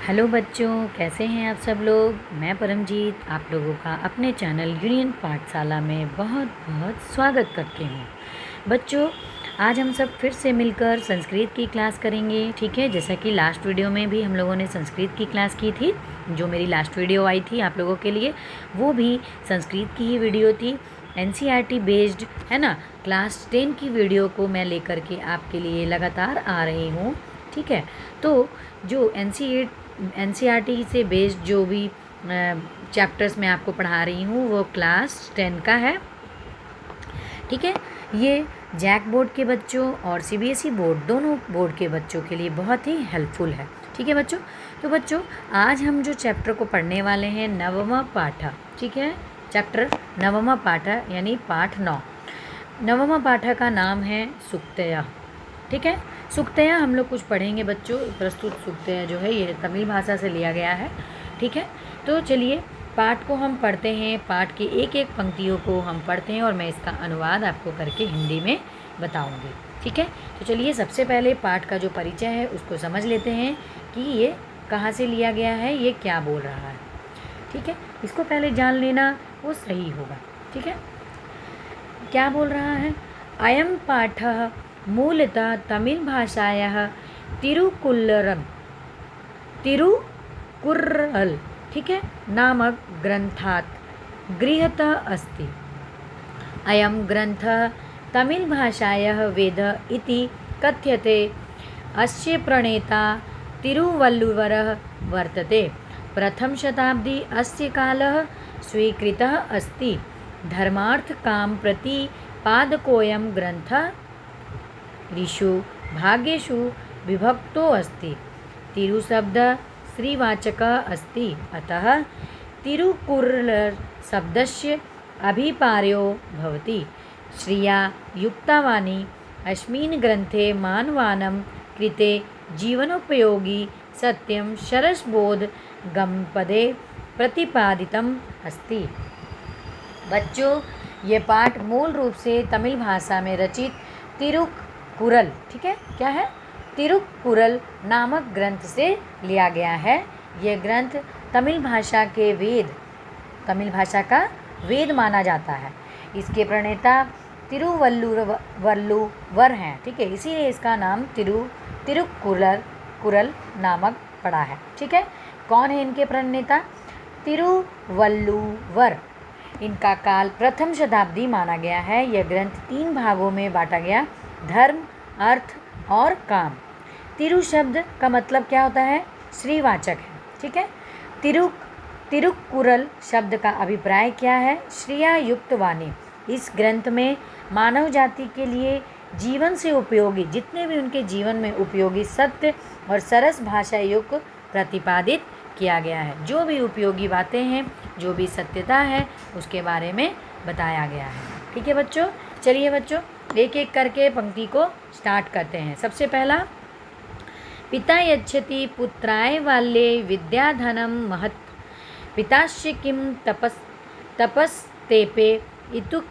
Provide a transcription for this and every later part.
Hello बच्चों, कैसे हैं आप सब लोग। मैं परमजीत आप लोगों का अपने चैनल यूनियन पाठशाला में बहुत बहुत स्वागत करती हूँ। बच्चों, आज हम सब फिर से मिलकर संस्कृत की क्लास करेंगे। ठीक है, जैसा कि लास्ट वीडियो में भी हम लोगों ने संस्कृत की क्लास की थी। जो मेरी लास्ट वीडियो आई थी आप लोगों के लिए, वो भी संस्कृत की ही वीडियो थी। NCERT बेस्ड है ना। क्लास 10 की वीडियो को मैं लेकर के आपके लिए लगातार आ रही हूँ। ठीक है, तो जो NCERT से बेस्ड जो भी चैप्टर्स मैं आपको पढ़ा रही हूँ वो क्लास 10 का है। ठीक है, ये जैक बोर्ड के बच्चों और CBSE बोर्ड दोनों बोर्ड के बच्चों के लिए बहुत ही हेल्पफुल है। ठीक है बच्चों, तो बच्चों आज हम जो चैप्टर को पढ़ने वाले हैं नवमा पाठ। ठीक है, चैप्टर नवमा पाठ यानी पाठ 9। नवमा पाठ का नाम है सुक्तया। ठीक है, सुक्तया हम लोग कुछ पढ़ेंगे बच्चों। प्रस्तुत सुक्तया जो है ये तमिल भाषा से लिया गया है। ठीक है, तो चलिए पाठ को हम पढ़ते हैं। पाठ की एक एक पंक्तियों को हम पढ़ते हैं और मैं इसका अनुवाद आपको करके हिंदी में बताऊंगी। ठीक है, तो चलिए सबसे पहले पाठ का जो परिचय है उसको समझ लेते हैं कि ये कहाँ से लिया गया है, ये क्या बोल रहा है। ठीक है, इसको पहले जान लेना वो सही होगा। ठीक है, क्या बोल रहा है। अयं पाठः मूलतः तमिल भाषायाः तिरुकुर्रल् ठीक है नामक ग्रंथात् गृहीतः अस्ति। अयं ग्रंथः तमिल भाषायाः वेदः इति कथ्यते। अस्य प्रणेता तिरुवल्लुवरः वर्तते। प्रथम शताब्दी अस्य कालः स्वीकृतः अस्ति। धर्मार्थ काम प्रतिपादकोऽयं ग्रंथः ऋषु भागेषु विभक्तो अस्ति। तिरुशब्द श्रीवाचकः अस्ति, अतः तिरुकुर्लर् शब्दस्य अभिप्रायो भवति। श्रिया युक्तावानी अस्मिन् ग्रन्थे मानवानां कृते जीवनोपयोगी सत्यं सरसबोध गमपदे प्रतिपादितम् अस्ति। बच्चों, ये पाठ मूल रूप से तमिल भाषा में रचित तिरुकुरल, ठीक है, क्या है, तिरुकुरल नामक ग्रंथ से लिया गया है। यह ग्रंथ तमिल भाषा का वेद माना जाता है। इसके प्रणेता तिरुवल्लुवर हैं। ठीक है, इसीलिए इसका नाम तिरुकुरल नामक पड़ा है। ठीक है, कौन है इनके प्रणेता, तिरुवल्लुवर। इनका काल प्रथम शताब्दी माना गया है। यह ग्रंथ 3 भागों में बांटा गया, धर्म, अर्थ और काम। तिरु शब्द का मतलब क्या होता है, श्रीवाचक है। ठीक है, तिरुकुरल शब्द का अभिप्राय क्या है, श्रिया युक्त वाणी। इस ग्रंथ में मानव जाति के लिए जीवन से उपयोगी, जितने भी उनके जीवन में उपयोगी सत्य और सरस भाषा युक्त प्रतिपादित किया गया है। जो भी उपयोगी बातें हैं, जो भी सत्यता है, उसके बारे में बताया गया है। ठीक है बच्चों, चलिए बच्चों एक एक करके पंक्ति को स्टार्ट करते हैं। सबसे पहला, पिता यच्छति पुत्राय बाल्ये विद्याधनं महत् पितास्य किं तपस्तेपे इतुक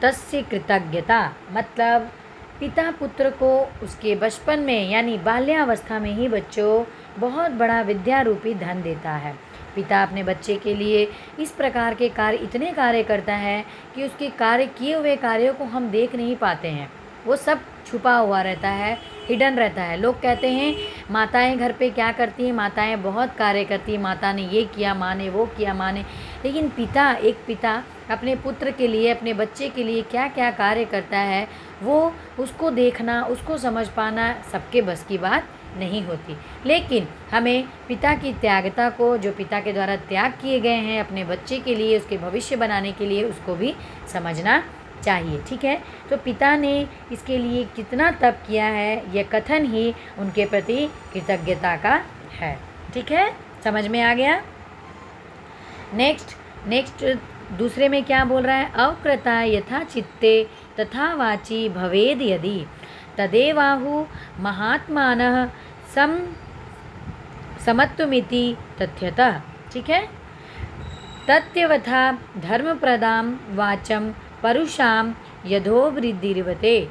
तस्य कृतज्ञता। मतलब पिता पुत्र को उसके बचपन में यानी बाल्यावस्था में ही बच्चों बहुत बड़ा विद्या रूपी धन देता है। पिता अपने बच्चे के लिए इस प्रकार के कार्य, इतने कार्य करता है कि उसके कार्य किए हुए कार्यों को हम देख नहीं पाते हैं। वो सब छुपा हुआ रहता है, हिडन रहता है। लोग कहते हैं माताएं घर पे क्या करती हैं, माताएं बहुत कार्य करती हैं, माता ने ये किया, माँ ने वो किया, माँ ने, लेकिन एक पिता अपने पुत्र के लिए, अपने बच्चे के लिए क्या क्या कार्य करता है, वो उसको देखना, उसको समझ पाना सबके बस की बात नहीं होती। लेकिन हमें पिता की त्यागता को, जो पिता के द्वारा त्याग किए गए हैं अपने बच्चे के लिए, उसके भविष्य बनाने के लिए, उसको भी समझना चाहिए। ठीक है, तो पिता ने इसके लिए कितना तप किया है, यह कथन ही उनके प्रति कृतज्ञता का है। ठीक है, समझ में आ गया। नेक्स्ट दूसरे में क्या बोल रहा है, अवकृता यथा चित्ते तथा वाची भवेद यदि तदेवाहु महात्मानः समत्वमिति तथ्यतः। ठीक है, तत्यवथा धर्मप्रदां वाचं परुषां यथोवृद्धिर्वते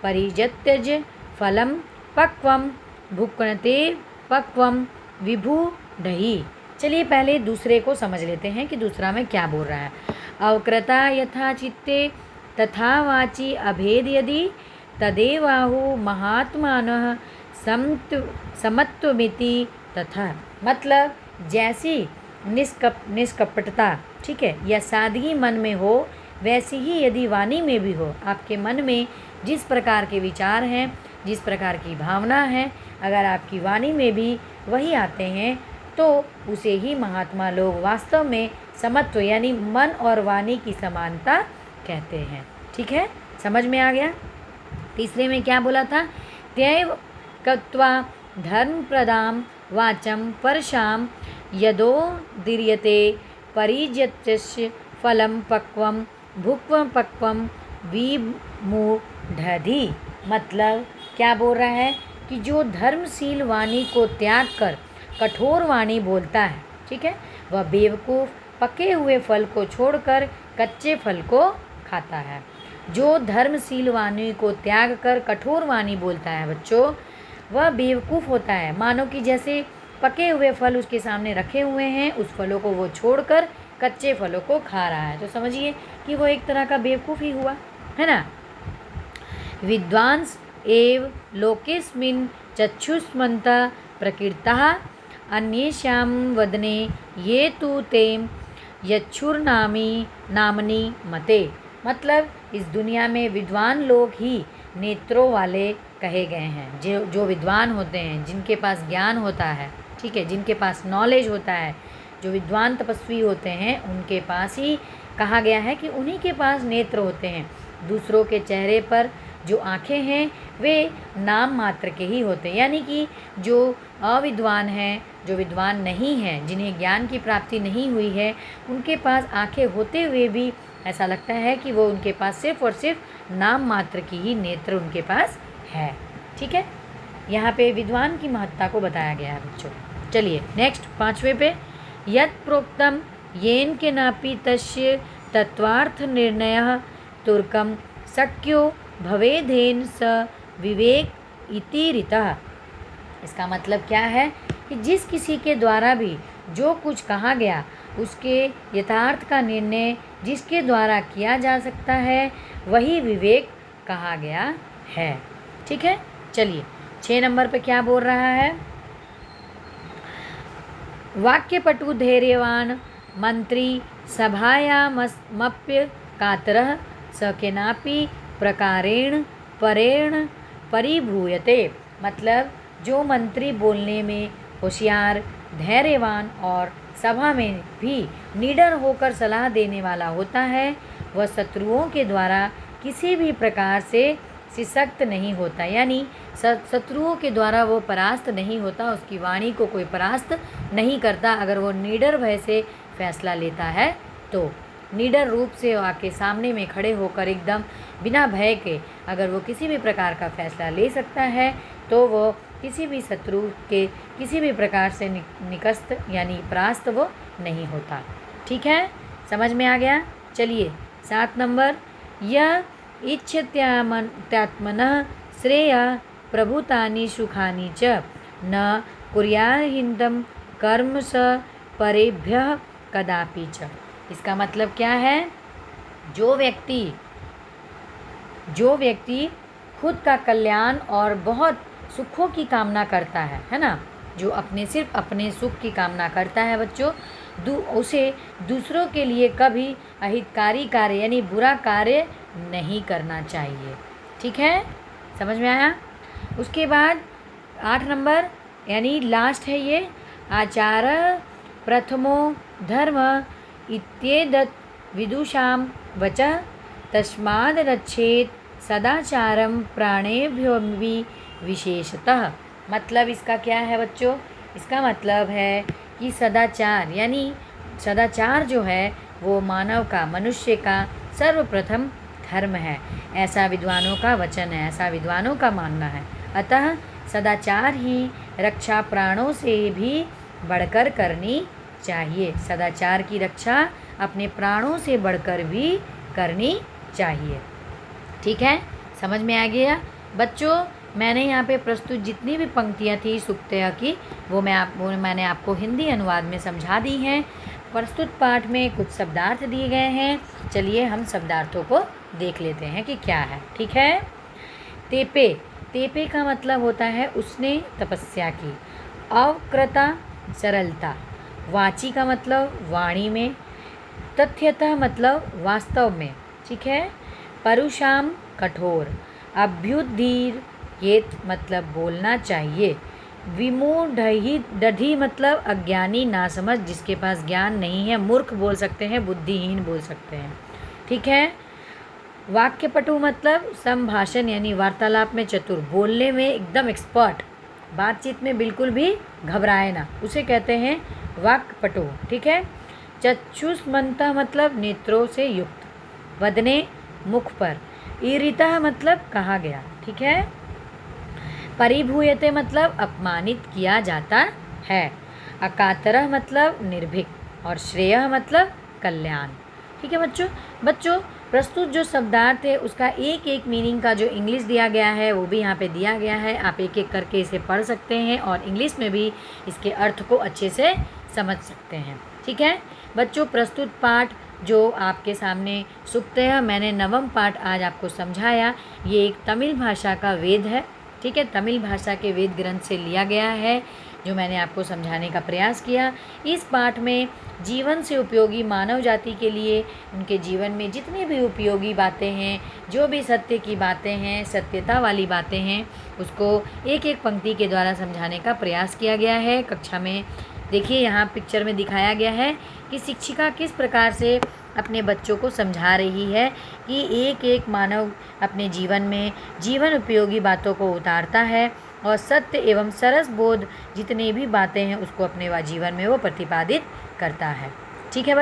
परिजत्यज फलं पक्वं भुक्नते पक्वं विभु ढही। चलिए पहले दूसरे को समझ लेते हैं कि दूसरा में क्या बोल रहा है। अवकृता यथा चित्ते तथा वाची अभेद यदि तदेवाहु महात्मानः समत्वमिति तथा। मतलब जैसी निष्कपटता, ठीक है, या सादगी मन में हो, वैसी ही यदि वाणी में भी हो। आपके मन में जिस प्रकार के विचार हैं, जिस प्रकार की भावना है, अगर आपकी वाणी में भी वही आते हैं तो उसे ही महात्मा लोग वास्तव में समत्व यानी मन और वाणी की समानता कहते हैं। ठीक है, समझ में आ गया। तीसरे में क्या बोला था? त्यैव कृत्वा धर्म प्रदाम वाचम परशाम यदो दीर्यते परिजत्यस्य फलम पक्वम भुक्वम पक्वम विमूढ़धि। मतलब क्या बोल रहा है कि जो धर्मशील वाणी को त्याग कर कठोर वाणी बोलता है, ठीक है, वह बेवकूफ़ पके हुए फल को छोड़कर कच्चे फल को खाता है। जो धर्मशील वाणी को त्याग कर कठोर वाणी बोलता है बच्चों, वह बेवकूफ़ होता है। मानो कि जैसे पके हुए फल उसके सामने रखे हुए हैं, उस फलों को वो छोड़कर कच्चे फलों को खा रहा है, तो समझिए कि वो एक तरह का बेवकूफ़ ही हुआ, है ना। विद्वांस एव लोकेस्मिन् चक्षुष्मन्ता प्रकृतः अन्येषां वदने ये तु तेम नामनी मते। मतलब इस दुनिया में विद्वान लोग ही नेत्रों वाले कहे गए हैं। जो विद्वान होते हैं, जिनके पास ज्ञान होता है, ठीक है, जिनके पास नॉलेज होता है, जो विद्वान तपस्वी होते हैं, उनके पास ही कहा गया है कि उन्हीं के पास नेत्र होते हैं। दूसरों के चेहरे पर जो आँखें हैं वे नाम मात्र के ही होते हैं। यानी कि जो अविद्वान हैं, जो विद्वान नहीं हैं, जिन्हें ज्ञान की प्राप्ति नहीं हुई है, उनके पास आँखें होते हुए भी ऐसा लगता है कि वो उनके पास सिर्फ और सिर्फ नाम मात्र की ही नेत्र उनके पास है। ठीक है, यहाँ पे विद्वान की महत्ता को बताया गया है बच्चों। चलिए नेक्स्ट पाँचवें पे, यत् प्रोक्तम येन के नापि तस्य तत्वार्थ निर्णयः तुर्कम शक्यो भवेदेन स विवेक इति ऋतः। इसका मतलब क्या है कि जिस किसी के द्वारा भी जो कुछ कहा गया, उसके यथार्थ का निर्णय जिसके द्वारा किया जा सकता है, वही विवेक कहा गया है। ठीक है, चलिए 6 नंबर पे क्या बोल रहा है? वाक्यपटु धैर्यवान मंत्री सभायामप्य कातरः स केनापि प्रकारेण परेण परिभूयते। मतलब जो मंत्री बोलने में होशियार, धैर्यवान और सभा में भी निडर होकर सलाह देने वाला होता है, वह शत्रुओं के द्वारा किसी भी प्रकार से सशक्त नहीं होता। यानी शत्रुओं के द्वारा वो परास्त नहीं होता, उसकी वाणी को कोई परास्त नहीं करता। अगर वो निडर भय से फैसला लेता है तो निडर रूप से आके सामने में खड़े होकर एकदम बिना भय के अगर वो किसी भी प्रकार का फैसला ले सकता है, तो वो किसी भी शत्रु के किसी भी प्रकार से निकस्त यानी परास्त वो नहीं होता। ठीक है, समझ में आ गया। चलिए 7 नंबर, यह इच्छत्यात्मनः श्रेय प्रभुतानि सुखानि च न कुर्याहिन्दं कर्म स परेभ्यः कदापि च। इसका मतलब क्या है? जो व्यक्ति खुद का कल्याण और बहुत सुखों की कामना करता है ना, जो सिर्फ अपने सुख की कामना करता है बच्चों, उसे दूसरों के लिए कभी अहितकारी कार्य यानी बुरा कार्य नहीं करना चाहिए। ठीक है, समझ में आया। उसके बाद 8 नंबर यानी लास्ट है ये, आचार प्रथमो धर्म इत्येतत् विदुषां वचः तस्माद् रक्षेत सदाचारम प्राणेभ्यो विशेषतः। मतलब इसका क्या है बच्चों? इसका मतलब है कि सदाचार यानी सदाचार जो है वो मानव का, मनुष्य का सर्वप्रथम धर्म है, ऐसा विद्वानों का वचन है, ऐसा विद्वानों का मानना है। अतः सदाचार ही रक्षा प्राणों से भी बढ़कर करनी चाहिए। सदाचार की रक्षा अपने प्राणों से बढ़कर भी करनी चाहिए। ठीक है, समझ में आ गया बच्चों। मैंने यहाँ पे प्रस्तुत जितनी भी पंक्तियाँ थी सुक्तया की वो मैंने आपको हिंदी अनुवाद में समझा दी हैं। प्रस्तुत पाठ में कुछ शब्दार्थ दिए गए हैं, चलिए हम शब्दार्थों को देख लेते हैं कि क्या है। ठीक है। तेपे, तेपे का मतलब होता है उसने तपस्या की। अवक्रता, सरलता। वाची का मतलब वाणी में। तथ्यतः मतलब वास्तव में। ठीक है। परुषाम, कठोर। अभ्युदीर, ये मतलब बोलना चाहिए। विमूढ़हि दधि मतलब अज्ञानी, नासमझ, जिसके पास ज्ञान नहीं है, मूर्ख बोल सकते हैं, बुद्धिहीन बोल सकते हैं। ठीक है। वाक्यपटु मतलब संभाषण यानी वार्तालाप में चतुर, बोलने में एकदम एक्सपर्ट, बातचीत में बिल्कुल भी घबराए ना, उसे कहते हैं वाक्पटु। ठीक है। चक्षुष्मन्तः मतलब नेत्रों से युक्त। वदने, मुख पर। ईरितः मतलब कहा गया। ठीक है। परिभूयते मतलब अपमानित किया जाता है। अकातरः मतलब निर्भीक और श्रेयः मतलब कल्याण। ठीक है बच्चों प्रस्तुत जो शब्दार्थ है उसका एक एक मीनिंग का जो इंग्लिश दिया गया है वो भी यहाँ पे दिया गया है। आप एक एक करके इसे पढ़ सकते हैं और इंग्लिश में भी इसके अर्थ को अच्छे से समझ सकते हैं। ठीक है बच्चों, प्रस्तुत पाठ जो आपके सामने सुक्तया मैंने नवम पाठ आज आपको समझाया, ये एक तमिल भाषा का वेद है। ठीक है, तमिल भाषा के वेद ग्रंथ से लिया गया है जो मैंने आपको समझाने का प्रयास किया। इस पाठ में जीवन से उपयोगी मानव जाति के लिए उनके जीवन में जितनी भी उपयोगी बातें हैं, जो भी सत्य की बातें हैं, सत्यता वाली बातें हैं, उसको एक एक पंक्ति के द्वारा समझाने का प्रयास किया गया है। कक्षा में देखिए यहाँ पिक्चर में दिखाया गया है कि शिक्षिका किस प्रकार से अपने बच्चों को समझा रही है कि एक एक मानव अपने जीवन में जीवन उपयोगी बातों को उतारता है और सत्य एवं सरस बोध जितनी भी बातें हैं उसको अपने जीवन में वो प्रतिपादित करता है। ठीक है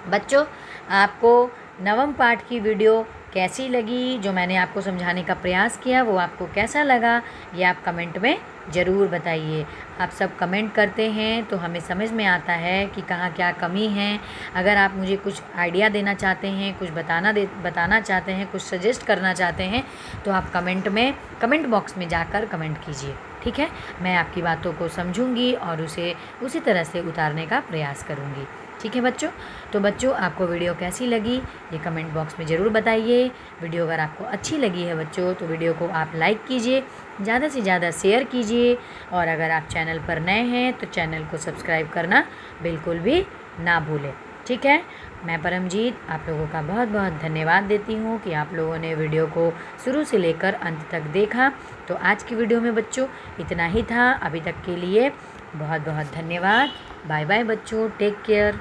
बच्चों आपको नवम पाठ की वीडियो कैसी लगी, जो मैंने आपको समझाने का प्रयास किया वो आपको कैसा लगा, ये आप कमेंट में ज़रूर बताइए। आप सब कमेंट करते हैं तो हमें समझ में आता है कि कहाँ क्या कमी है। अगर आप मुझे कुछ आइडिया देना चाहते हैं, कुछ बताना चाहते हैं, कुछ सजेस्ट करना चाहते हैं तो आप कमेंट बॉक्स में जाकर कमेंट कीजिए। ठीक है, मैं आपकी बातों को समझूंगी और उसे उसी तरह से उतारने का प्रयास करूंगी। ठीक है बच्चों आपको वीडियो कैसी लगी ये कमेंट बॉक्स में ज़रूर बताइए। वीडियो अगर आपको अच्छी लगी है बच्चों तो वीडियो को आप लाइक कीजिए, ज़्यादा से ज़्यादा शेयर कीजिए और अगर आप चैनल पर नए हैं तो चैनल को सब्सक्राइब करना बिल्कुल भी ना भूलें। ठीक है, मैं परमजीत आप लोगों का बहुत बहुत धन्यवाद देती हूँ कि आप लोगों ने वीडियो को शुरू से लेकर अंत तक देखा। तो आज की वीडियो में बच्चों इतना ही था। अभी तक के लिए बहुत बहुत धन्यवाद। बाय बाय बच्चों, टेक केयर।